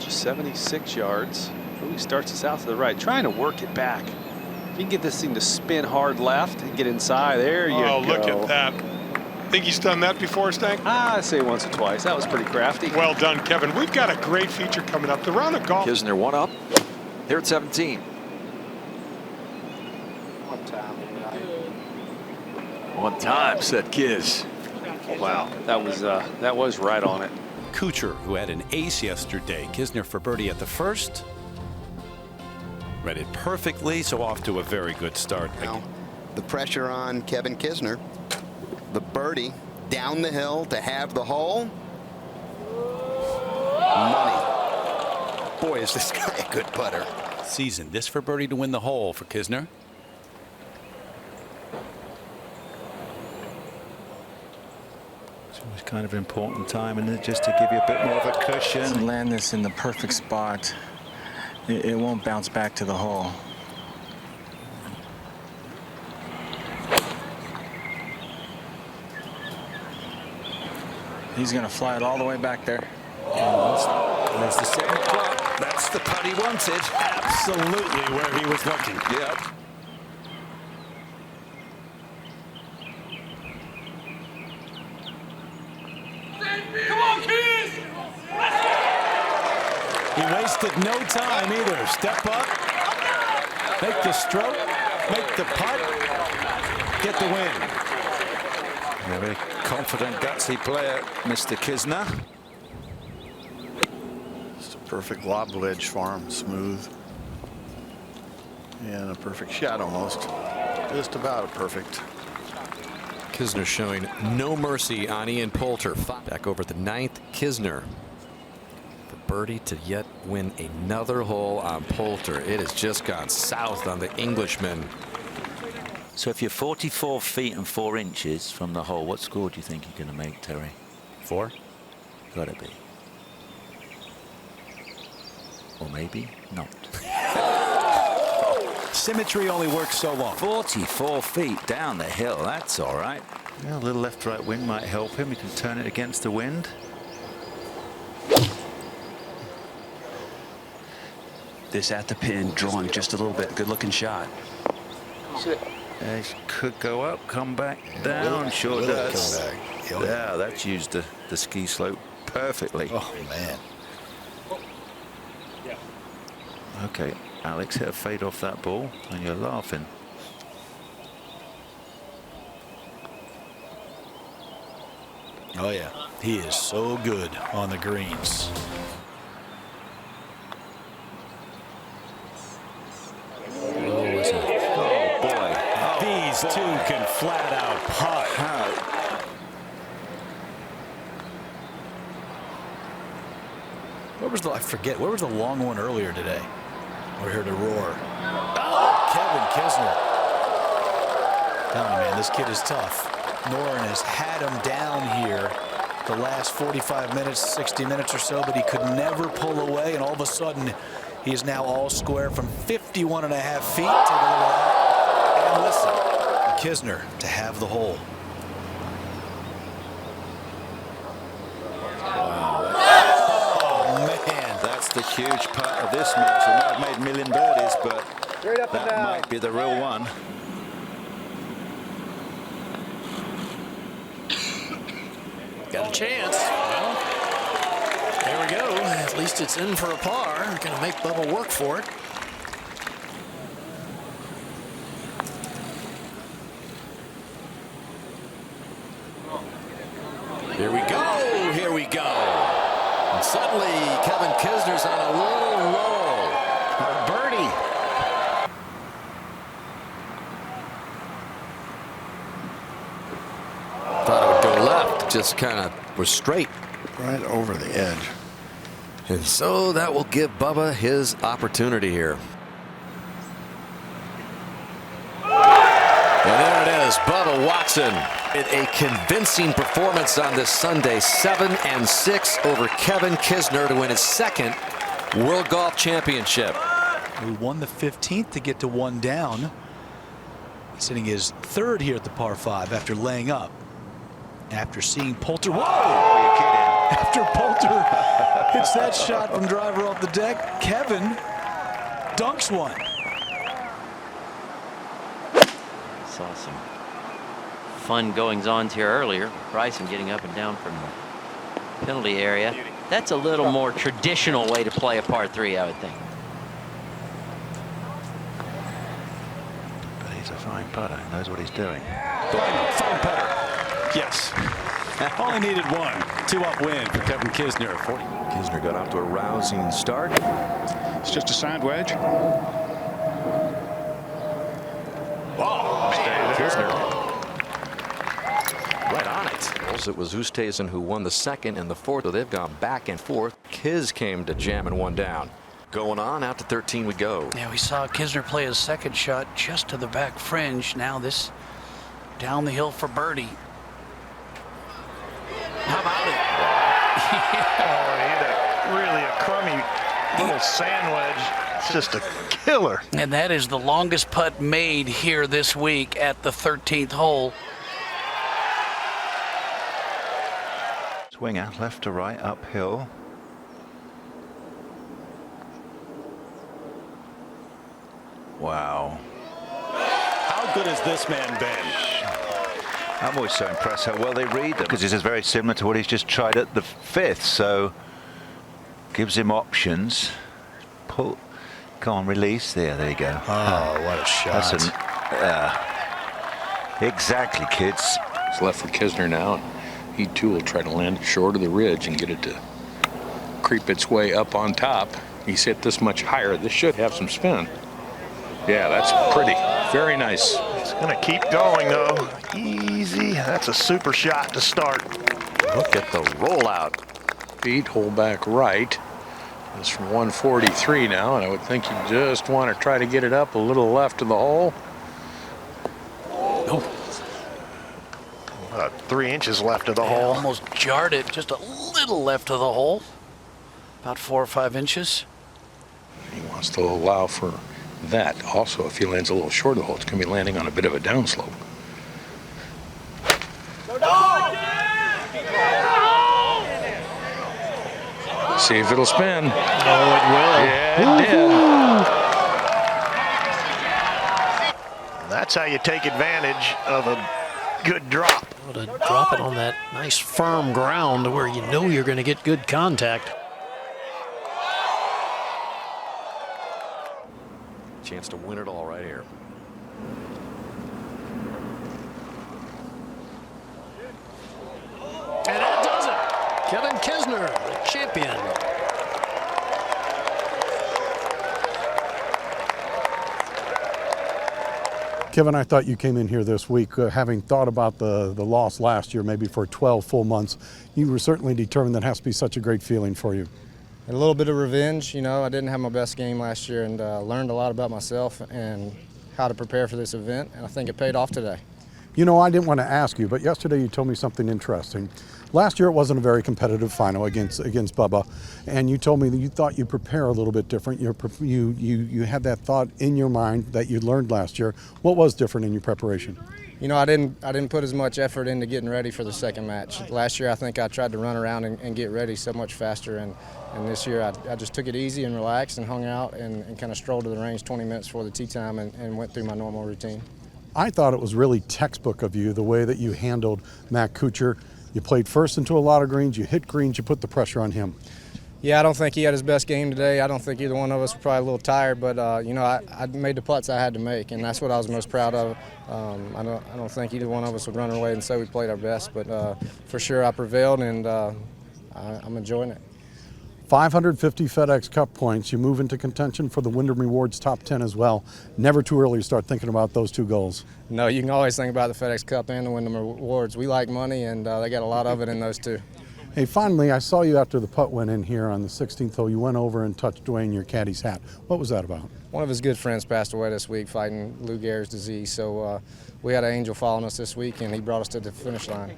Just 76 yards. Ooh, he starts us out to the right, trying to work it back. If you can get this thing to spin hard left and get inside, there you go. Oh, look at that. Think he's done that before, Stank? I say once or twice. That was pretty crafty. Well done, Kevin. We've got a great feature coming up. The round of golf. Kisner one up. Here at 17. One time, said Kiz. Wow, that was right on it. Kuchar, who had an ace yesterday. Kisner for birdie at the first. Read it perfectly, so off to a very good start. Now, the pressure on Kevin Kisner. The birdie down the hill to have the hole. Money. Boy, is this guy a good putter. Season. This for birdie to win the hole for Kisner. It's always kind of an important time, and just to give you a bit more of a cushion. To land this in the perfect spot, it won't bounce back to the hole. He's going to fly it all the way back there. There's the 7 o'clock. That's the putt he wanted. Absolutely where he was looking. Yep. Come on, kids! He wasted no time either. Step up, make the stroke, make the putt, get the win. Very confident, gutsy player, Mr. Kisner. Just a perfect lob wedge for him, smooth. And a perfect shot almost. Just about perfect. Kisner showing no mercy on Ian Poulter. Back over the 9th. Kisner for birdie to yet win another hole on Poulter. It has just gone south on the Englishman. So if you're 44 feet and 4 inches from the hole, what score do you think you're going to make, Terry? 4? Got to be. Or maybe not. Symmetry only works so long. 44 feet down the hill. That's all right. Yeah, a little left-right wind might help him. He can turn it against the wind. This at the pin, drawing just a little bit. Good-looking shot. He could go up, come back down. Sure does. Yeah, that's used the ski slope perfectly. Oh, man. Okay, Alex hit a fade off that ball, and you're laughing. Oh, yeah. He is so good on the greens. These two can flat out putt. I forget, where was the long one earlier today? We're here to roar. Oh, Kevin Kisner. Tell me, man, this kid is tough. Noren has had him down here the last 45 minutes, 60 minutes or so, but he could never pull away, and all of a sudden, he is now all square from 51 and a half feet. Take a look at that. And listen. Kisner to have the hole. Wow. Oh, man. That's the huge part of this match. He might have made a million birdies, but that might be the real one. Got a chance. Well, there we go. At least it's in for a par. Going to make Bubba work for it. Here we go. Here we go. And suddenly, Kevin Kisner's on a little roll. A birdie. Thought it would go left. Just kind of was straight. Right over the edge. And so that will give Bubba his opportunity here. And there it is, Bubba Watson. A convincing performance on this Sunday, 7-6 over Kevin Kisner to win his 2nd World Golf Championship. He won the 15th to get to 1 down. Sitting his 3rd here at the par 5 after laying up. After seeing Poulter. Whoa! Oh, you're kidding. After Poulter hits that shot from driver off the deck, Kevin dunks one. Saw some fun goings-ons here earlier. Bryson getting up and down from the penalty area. That's a little more traditional way to play a par 3, I would think. But he's a fine putter. Knows what he's doing. Fine putter. Yes. Only needed one. 2-up win for Kevin Kisner. Kisner got off to a rousing start. It's just a side wedge. Whoa, Kisner. Right on it. It was OOSTHUIZEN who won the second and the fourth, so they've gone back and forth. Kiz came to jamming one down. Going on, out to 13 we go. Yeah, we saw Kisner play his second shot just to the back fringe. Now this down the hill for birdie. How about it? Oh, he hit a really a crummy little sand wedge. It's just a killer. And that is the longest putt made here this week at the 13th hole. Swinger left to right uphill. Wow. How good has this man been? I'm always so impressed how well they read them, because this is very similar to what he's just tried at the 5th, so gives him options. Pull, go on, release there. There you go. Oh, what a shot! That's exactly, kids. It's left for Kisner now. He too will try to land it short of the ridge and get it to creep its way up on top. He's hit this much higher. This should have some spin. Yeah, that's pretty. Very nice. It's going to keep going, though. Easy. That's a super shot to start. Look at the rollout. Feet, hole back right. It's from 143 now, and I would think you just want to try to get it up a little left of the hole. Oh. 3 inches left of the hole. Almost jarred it just a little left of the hole. About 4 or 5 inches. He wants to allow for that. Also, if he lands a little short of the hole, it's going to be landing on a bit of a downslope. See if it'll spin. Oh, it will. Yeah, it did. That's how you take advantage of a good drop. To drop it on that nice firm ground where you know you're going to get good contact. Chance to win it all right here. And that does it. Kevin Kisner, the champion. Kevin, I thought you came in here this week having thought about the loss last year, maybe for 12 full months. You were certainly determined. That has to be such a great feeling for you. A little bit of revenge. You know, I didn't have my best game last year, and learned a lot about myself and how to prepare for this event, and I think it paid off today. You know, I didn't want to ask you, but yesterday you told me something interesting. Last year it wasn't a very competitive final against BUBBA, and you told me that you thought you'd prepare a little bit different. You had that thought in your mind that you learned last year. What was different in your preparation? You know, I didn't put as much effort into getting ready for the second match. Last year I think I tried to run around and get ready so much faster, and this year I just took it easy and relaxed and hung out and kind of strolled to the range 20 minutes before the tee time and went through my normal routine. I thought it was really textbook of you, the way that you handled Matt Kuchar. You played first into a lot of greens, you hit greens, you put the pressure on him. Yeah, I don't think he had his best game today. I don't think either one of us were probably a little tired, but you know, I made the putts I had to make, and that's what I was most proud of. I don't think either one of us would run away and say we played our best, but for sure I prevailed, and I'm enjoying it. 550 FedEx Cup points. You move into contention for the Wyndham Rewards top 10 as well. Never too early to start thinking about those two goals. No, you can always think about the FedEx Cup and the Wyndham Rewards. We like money, and they got a lot of it in those two. Hey, finally, I saw you after the putt went in here on the 16th hole. You went over and touched Dwayne, your caddy's hat. What was that about? One of his good friends passed away this week fighting Lou Gehrig's disease, so we had an angel following us this week, and he brought us to the finish line.